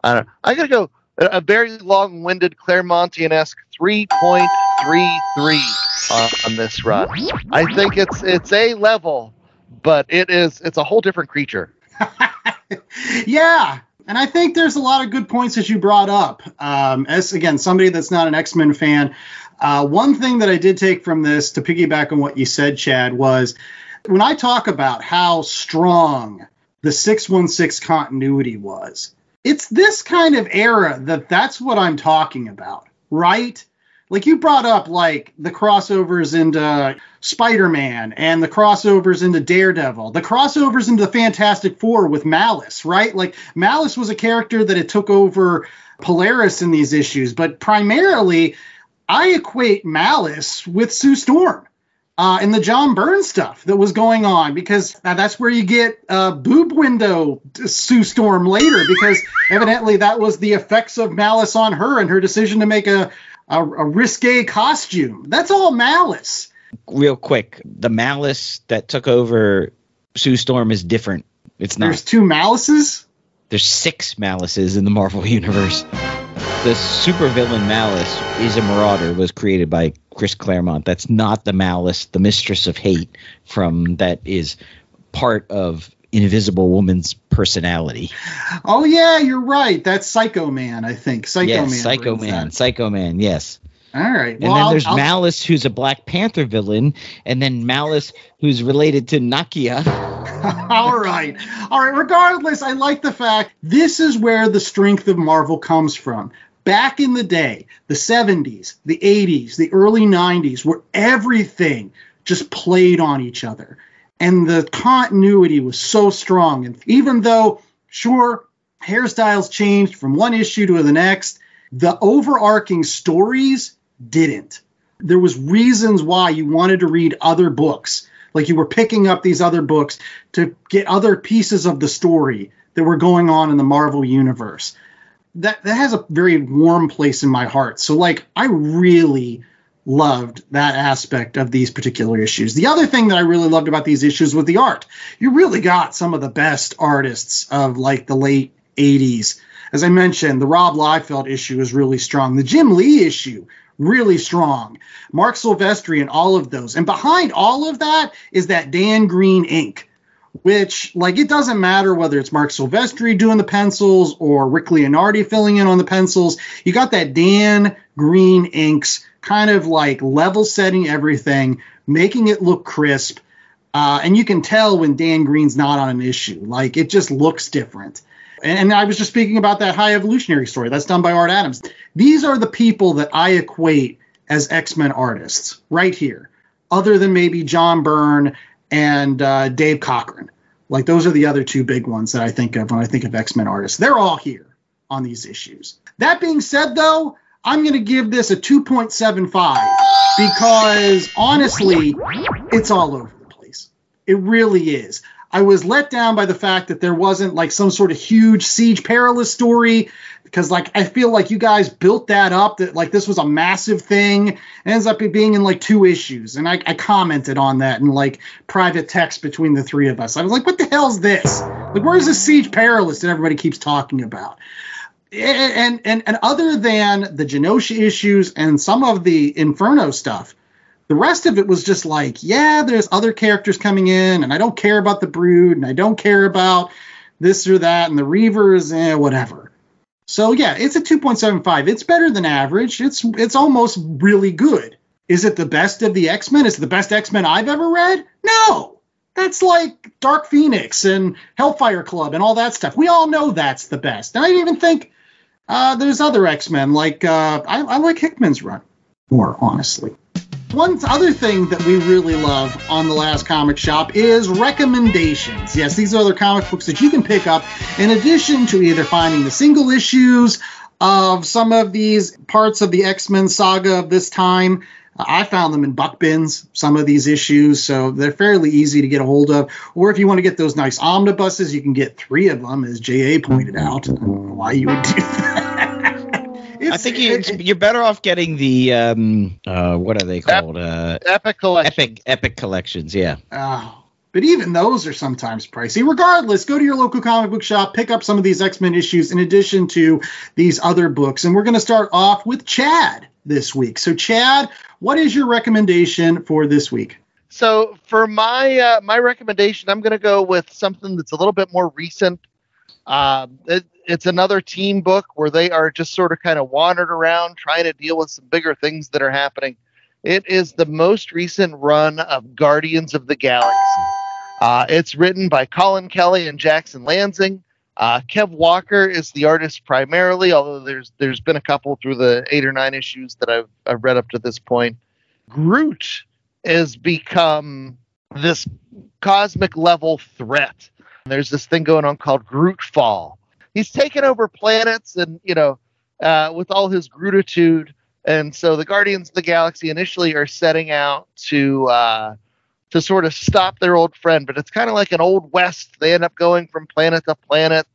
I don't know. I got to go a very long-winded Claremontian-esque 3.33 on this run. I think it's a level, but it's a whole different creature. Yeah. And I think there's a lot of good points that you brought up. As, again, somebody that's not an X-Men fan, one thing that I did take from this, to piggyback on what you said, Chad, was when I talk about how strong the 616 continuity was, It's this kind of era that's what I'm talking about, right? Like you brought up like the crossovers into Spider-Man and the crossovers into Daredevil, the crossovers into the Fantastic Four with Malice, right? Like Malice was a character that it took over Polaris in these issues, but primarily I equate Malice with Sue Storm and the John Byrne stuff that was going on, because that's where you get boob window Sue Storm later, because evidently that was the effects of Malice on her and her decision to make a risque costume. That's all Malice. Real quick, the Malice that took over Sue Storm is different. It's not. There's 2 Malices? There's 6 Malices in the Marvel Universe. The supervillain Malice is a Marauder, was created by Chris Claremont. That's not the Malice, the Mistress of Hate, that is part of Invisible Woman's personality. Oh, yeah, you're right. That's Psycho Man, I think. Psycho Man, yes. All right. And then there's Malice, who's a Black Panther villain, and then Malice, who's related to Nakia. All right. Regardless, I like the fact this is where the strength of Marvel comes from. Back in the day, the 70s, the 80s, the early 90s, where everything just played on each other. And the continuity was so strong. And even though, sure, hairstyles changed from one issue to the next, the overarching stories didn't. There was reasons why you wanted to read other books. Like you were picking up these other books to get other pieces of the story that were going on in the Marvel Universe. That has a very warm place in my heart. So, like, I really loved that aspect of these particular issues. The other thing that I really loved about these issues was the art. You really got some of the best artists of, like, the late 80s. As I mentioned, the Rob Liefeld issue is really strong. The Jim Lee issue, really strong. Mark Silvestri and all of those. And behind all of that is that Dan Green ink, which, like, it doesn't matter whether it's Mark Silvestri doing the pencils or Rick Leonardi filling in on the pencils. You got that Dan Green inks kind of like level setting everything, making it look crisp. And you can tell when Dan Green's not on an issue. Like, it just looks different. And I was just speaking about that High Evolutionary story. That's done by Art Adams. These are the people that I equate as X-Men artists right here, other than maybe John Byrne and Dave Cochran. Like, those are the other 2 big ones that I think of when I think of X-Men artists. They're all here on these issues. That being said, though, I'm going to give this a 2.75 because, honestly, it's all over the place. It really is. I was let down by the fact that there wasn't, like, some sort of huge Siege Perilous story, because, like, I feel like you guys built that up, that, like, this was a massive thing. It ends up being in, like, 2 issues. And I commented on that in, like, private text between the 3 of us. I was like, what the hell's this? Like, where's this Siege Perilous that everybody keeps talking about? And other than the Genosha issues and some of the Inferno stuff, the rest of it was just like, yeah, there's other characters coming in, and I don't care about the Brood, and I don't care about this or that, and the Reavers, whatever. So, yeah, it's a 2.75. It's better than average. It's almost really good. Is it the best of the X-Men? Is it the best X-Men I've ever read? No. That's like Dark Phoenix and Hellfire Club and all that stuff. We all know that's the best. And I even think there's other X-Men. Like, I like Hickman's run more, honestly. One other thing that we really love on the Last Comic Shop is recommendations. Yes, these are other comic books that you can pick up in addition to either finding the single issues of some of these parts of the X-Men saga of this time. I found them in buck bins, some of these issues, so they're fairly easy to get a hold of. Or if you want to get those nice omnibuses, you can get 3 of them, as J.A. pointed out. I don't know why you would do that. I think you're better off getting the what are they called? Epic collections. Epic collections, yeah. But even those are sometimes pricey. Regardless, go to your local comic book shop, pick up some of these X-Men issues in addition to these other books. And we're going to start off with Chad this week. So, Chad, what is your recommendation for this week? So, for my my recommendation, I'm going to go with something that's a little bit more recent. It's another team book where they are just sort of kind of wandered around trying to deal with some bigger things that are happening. It is the most recent run of Guardians of the Galaxy. It's written by Colin Kelly and Jackson Lansing. Kev Walker is the artist primarily, although there's been a couple through the 8 or 9 issues that I've read up to this point. Groot has become this cosmic level threat. There's this thing going on called Groot Fall. He's taken over planets, and with all his Grootitude, and so the Guardians of the Galaxy initially are setting out to sort of stop their old friend, but it's kind of like an old west. They end up going from planet to planet,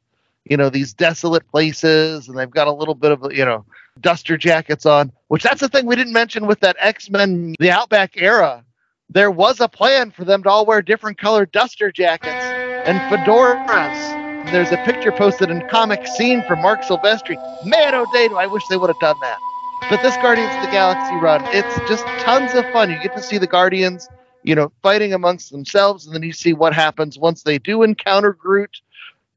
these desolate places, and they've got a little bit of duster jackets on, which that's the thing we didn't mention with that X-Men, the Outback era. There was a plan for them to all wear different colored duster jackets and fedoras. There's a picture posted in Comic Scene from Mark Silvestri. Man, oh day, do I wish they would have done that. But this Guardians of the Galaxy run, it's just tons of fun. You get to see the Guardians, fighting amongst themselves, and then you see what happens once they do encounter Groot,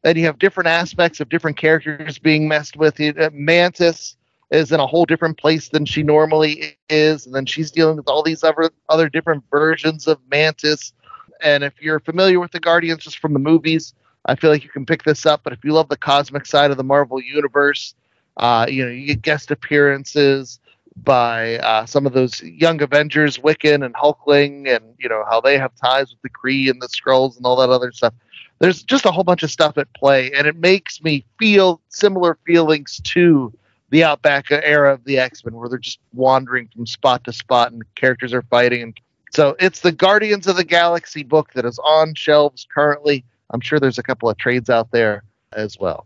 and you have different aspects of different characters being messed with. Mantis is in a whole different place than she normally is, and then she's dealing with all these other different versions of Mantis. And if you're familiar with the Guardians just from the movies, I feel like you can pick this up. But if you love the cosmic side of the Marvel Universe, you get guest appearances by some of those young Avengers, Wiccan and Hulkling, and how they have ties with the Kree and the Skrulls and all that other stuff. There's just a whole bunch of stuff at play, and it makes me feel similar feelings to the Outback era of the X-Men, where they're just wandering from spot to spot and the characters are fighting. And so it's the Guardians of the Galaxy book that is on shelves currently. I'm sure there's a couple of trades out there as well.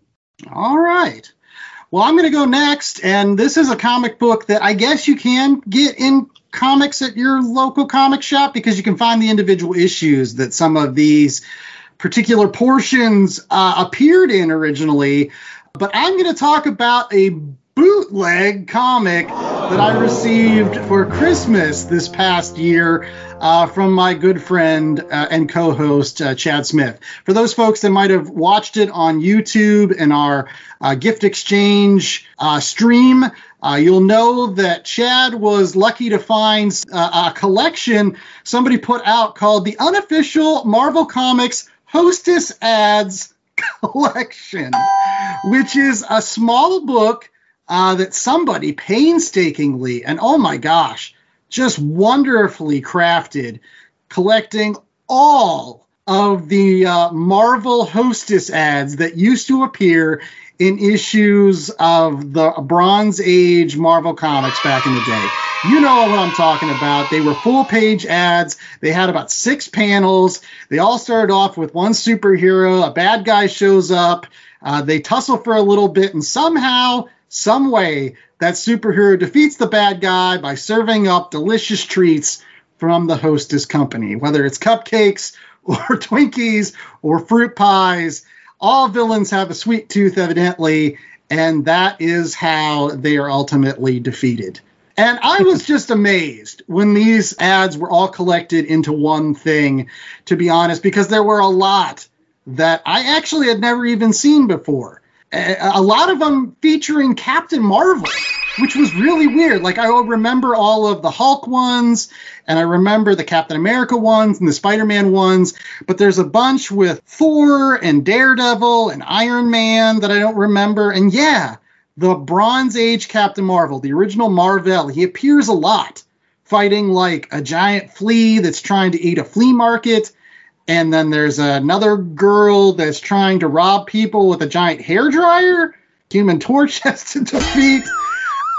All right. Well, I'm going to go next, and this is a comic book that I guess you can get in comics at your local comic shop, because you can find the individual issues that some of these particular portions appeared in originally. But I'm going to talk about a bootleg comic that I received for Christmas this past year from my good friend and co-host Chad Smith. For those folks that might have watched it on YouTube in our gift exchange stream, you'll know that Chad was lucky to find a collection somebody put out called the Unofficial Marvel Comics Hostess Ads Collection, which is a small book that somebody painstakingly and, oh my gosh, just wonderfully crafted, collecting all of the Marvel Hostess ads that used to appear in issues of the Bronze Age Marvel Comics back in the day. You know what I'm talking about. They were full-page ads. They had about 6 panels. They all started off with one superhero. A bad guy shows up. They tussle for a little bit, and somehow, some way, that superhero defeats the bad guy by serving up delicious treats from the Hostess company, whether it's cupcakes or Twinkies or fruit pies. All villains have a sweet tooth, evidently, and that is how they are ultimately defeated. And I was just amazed when these ads were all collected into one thing, to be honest, because there were a lot that I actually had never even seen before. A lot of them featuring Captain Marvel, which was really weird. Like, I remember all of the Hulk ones, and I remember the Captain America ones and the Spider-Man ones, but there's a bunch with Thor and Daredevil and Iron Man that I don't remember. And yeah, the Bronze Age Captain Marvel, the original Marvel, he appears a lot, fighting like a giant flea that's trying to eat a flea market. And then there's another girl that's trying to rob people with a giant hairdryer. Human Torch has to defeat.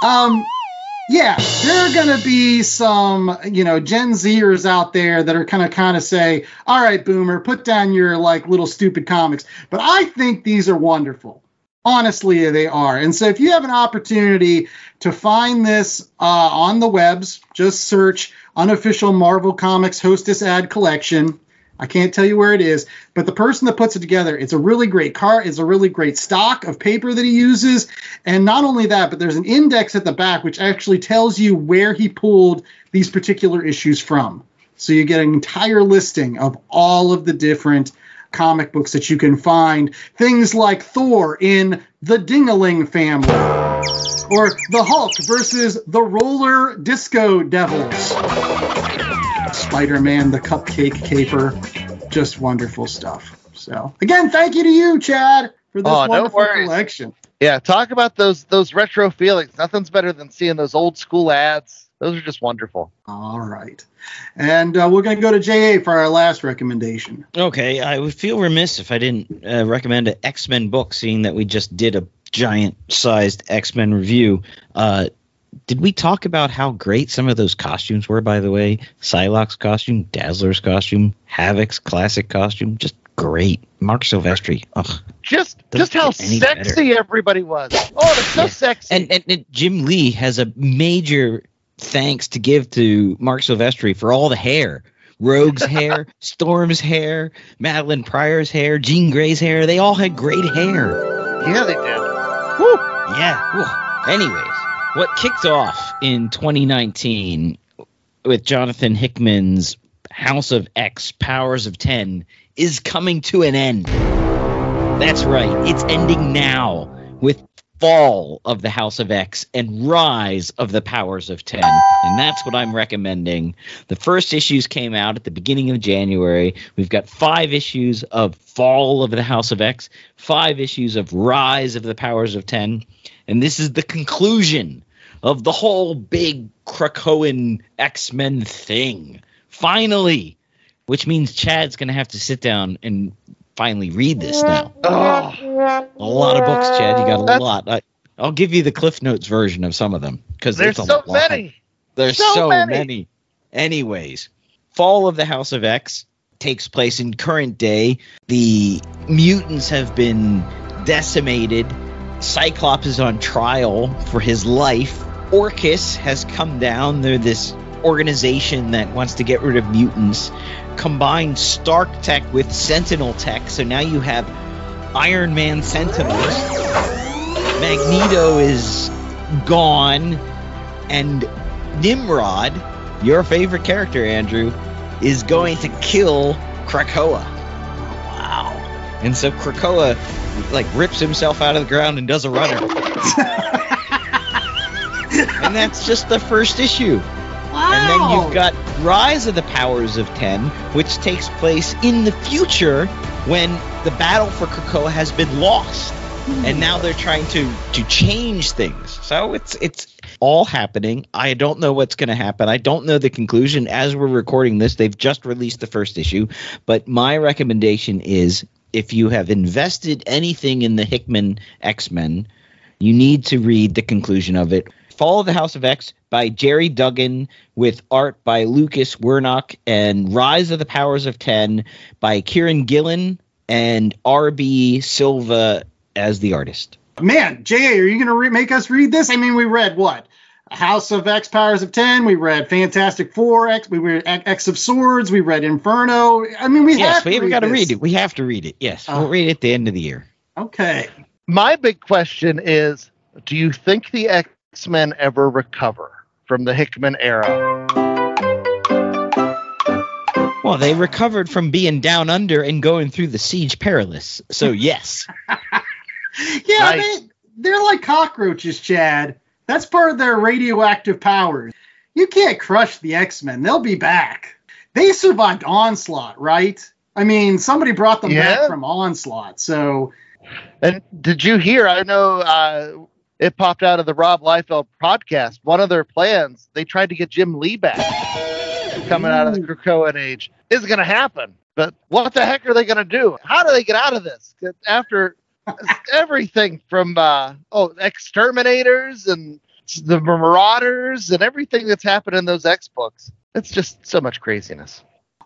Yeah, there are going to be some, Gen Zers out there that are kind of say, all right, boomer, put down your little stupid comics. But I think these are wonderful. Honestly, they are. And so if you have an opportunity to find this on the webs, just search Unofficial Marvel Comics Hostess Ad Collection. I can't tell you where it is, but the person that puts it together, it's a really great cart. It's a really great stock of paper that he uses. And not only that, but there's an index at the back, which actually tells you where he pulled these particular issues from. So you get an entire listing of all of the different comic books that you can find. Things like Thor in the Dingaling family, or the Hulk versus the Roller Disco Devils. Spider-Man, the Cupcake Caper, just wonderful stuff. So, again, thank you to you, Chad, for this wonderful collection. Yeah, talk about those retro feelings. Nothing's better than seeing those old school ads. Those are just wonderful. All right. And we're going to go to JA for our last recommendation. Okay, I would feel remiss if I didn't recommend an X-Men book, seeing that we just did a giant-sized X-Men review. Did we talk about how great some of those costumes were, by the way? Psylocke's costume, Dazzler's costume, Havoc's classic costume, just great. Mark Silvestri. Ugh. Just how sexy everybody was. Oh, they're so sexy. And Jim Lee has a major thanks to give to Mark Silvestri for all the hair. Rogue's hair, Storm's hair, Madeline Pryor's hair, Jean Grey's hair. They all had great hair. Yeah, they did. Woo. Yeah. Woo. Anyways, what kicked off in 2019 with Jonathan Hickman's House of X, Powers of 10, is coming to an end. That's right. It's ending now with Fall of the House of X and Rise of the Powers of 10. And that's what I'm recommending. The first issues came out at the beginning of January. We've got 5 issues of Fall of the House of X, 5 issues of Rise of the Powers of 10. And this is the conclusion of the whole big Krakoan X-Men thing. Finally. Which means Chad's going to have to sit down and finally read this now. Oh. A lot of books, Chad. You got a lot. I'll give you the Cliff Notes version of some of them. Because there's so many. There's so many. Anyways, Fall of the House of X takes place in current day. The mutants have been decimated. Cyclops is on trial for his life. Orcus has come down. They're this organization that wants to get rid of mutants. Combine Stark tech with Sentinel tech, so now you have Iron Man Sentinels. Magneto is gone, and Nimrod, your favorite character, Andrew, is going to kill Krakoa. Wow. And so Krakoa rips himself out of the ground and does a runner. And that's just the first issue. Wow. And then you've got Rise of the Powers of 10, which takes place in the future when the battle for Krakoa has been lost. And now they're trying to change things. So it's all happening. I don't know what's going to happen. I don't know the conclusion. As we're recording this, they've just released the first issue. But my recommendation is, if you have invested anything in the Hickman X-Men, you need to read the conclusion of it. Fall of the House of X by Jerry Duggan with art by Lucas Wernock, and Rise of the Powers of 10 by Kieran Gillen and R.B. Silva as the artist. Man, J.A., are you going to make us read this? I mean, we read what? House of X, Powers of 10. We read Fantastic Four X. We read X of Swords. We read Inferno. I mean, we got to read it. We have to read it. Yes, we'll read it at the end of the year. Okay. My big question is, do you think the X-Men ever recover from the Hickman era? Well, they recovered from being down under and going through the Siege Perilous. So, yes. Yeah, Nice. they're like cockroaches, Chad. That's part of their radioactive powers. You can't crush the X-Men. They'll be back. They survived Onslaught, right? I mean, somebody brought them back from Onslaught. So, And did you hear? I know it popped out of the Rob Liefeld podcast. One of their plans, they tried to get Jim Lee back coming out of the Krakoan age. Isn't going to happen. But what the heck are they going to do? How do they get out of this? After everything from exterminators and the Marauders and everything that's happened in those X books. It's just so much craziness.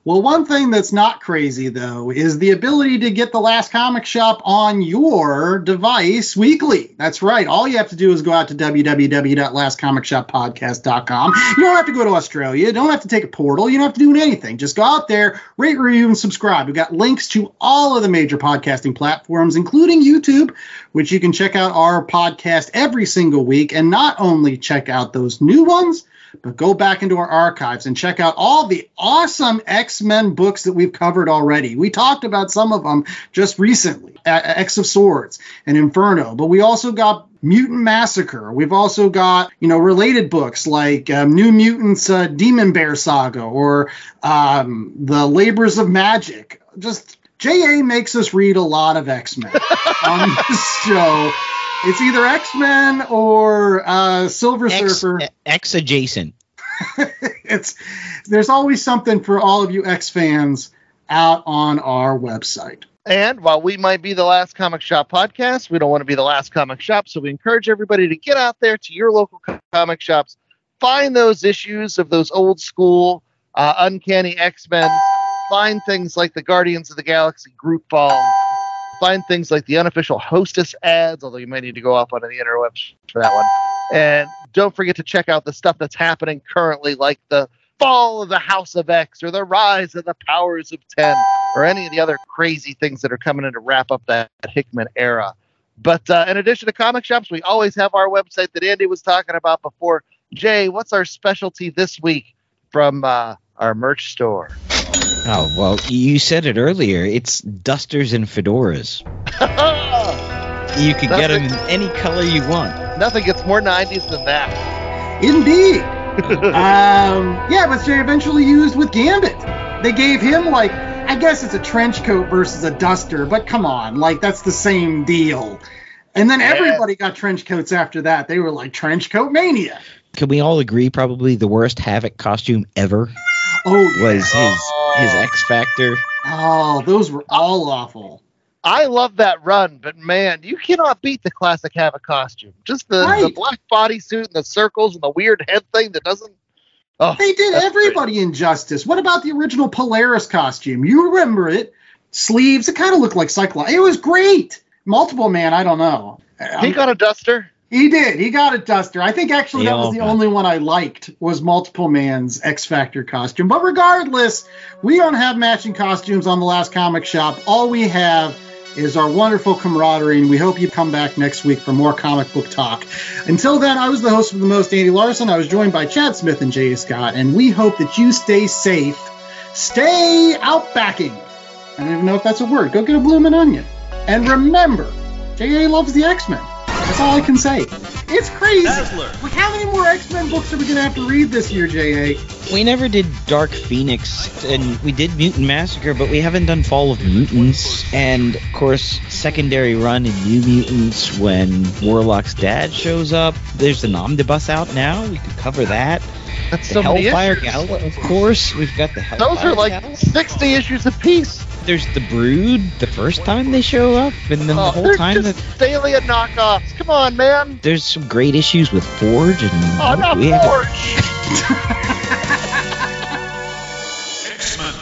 well, one thing that's not crazy, though, is the ability to get The Last Comic Shop on your device weekly. That's right. All you have to do is go out to www.lastcomicshoppodcast.com. You don't have to go to Australia. You don't have to take a portal. You don't have to do anything. Just go out there, rate, review, and subscribe. We've got links to all of the major podcasting platforms, including YouTube, which you can check out our podcast every single week. And not only check out those new ones, but go back into our archives and check out all the awesome X-Men books that we've covered already. We talked about some of them just recently, X of Swords and Inferno, but we also got Mutant Massacre. We've also got, related books like New Mutants Demon Bear Saga or The Labors of Magic. Just J.A. makes us read a lot of X-Men on this show. It's either X-Men or Silver Surfer. X adjacent. There's always something for all of you X fans out on our website. And while we might be the last comic shop podcast, we don't want to be the last comic shop. So we encourage everybody to get out there to your local comic shops, find those issues of those old school Uncanny X-Men, find things like the Guardians of the Galaxy group fall, find things like the unofficial Hostess ads, although you might need to go off onto the interwebs for that one. And don't forget to check out the stuff that's happening currently, like the fall of the House of X or the rise of the Powers of 10 or any of the other crazy things that are coming in to wrap up that Hickman era. But in addition to comic shops, we always have our website that Andy was talking about before. Jay, what's our specialty this week from our merch store? Oh, well, you said it earlier. It's dusters and fedoras. You can get them in any color you want. Nothing gets more 90s than that. Indeed. Yeah, but they eventually used with Gambit. They gave him, like, I guess it's a trench coat versus a duster, but come on, like, that's the same deal. And then everybody got trench coats after that. They were like trench coat mania. Can we all agree probably the worst Havoc costume ever was his X Factor? Oh, those were all awful. I love that run, but man, you cannot beat the classic Havoc costume. Just the black bodysuit and the circles and the weird head thing that doesn't. Oh, they did everybody injustice. What about the original Polaris costume? You remember it? Sleeves. It kind of looked like Cyclops. It was great. Multiple Man, I don't know. He got a duster. He did. He got a duster. I think actually that was the only one I liked was Multiple Man's X Factor costume. But regardless, we don't have matching costumes on the Last Comic Shop. All we have is our wonderful camaraderie, and we hope you come back next week for more comic book talk. Until then, I was the host of the most, Andy Larson. I was joined by Chad Smith and Jay Scott, and we hope that you stay safe. Stay outbacking. I don't even know if that's a word. Go get a bloomin' onion. And remember, J.A. loves the X-Men. That's all I can say. It's crazy. Dazzler. How many more X-Men books are we going to have to read this year, J.A.? We never did Dark Phoenix, and we did Mutant Massacre, but we haven't done Fall of Mutants. And, of course, secondary run in New Mutants when Warlock's dad shows up. There's an omnibus out now. We could cover that. That's the so many Hellfire issues. Gala, of course. We've got the Hellfire Those are like Gala. 60 issues apiece. There's the Brood the first time they show up, and then the whole time just Thalia knockoffs. Come on, man. there's some great issues with Forge and Not we have Forge. X-Men.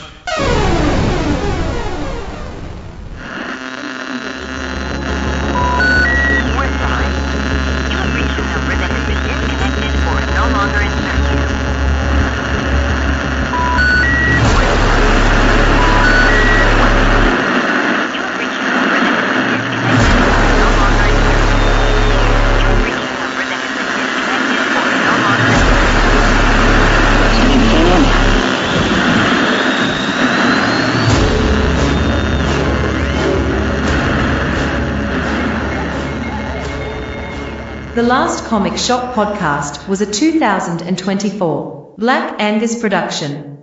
The Last Comic Shop podcast was a 2024 Black Angus production.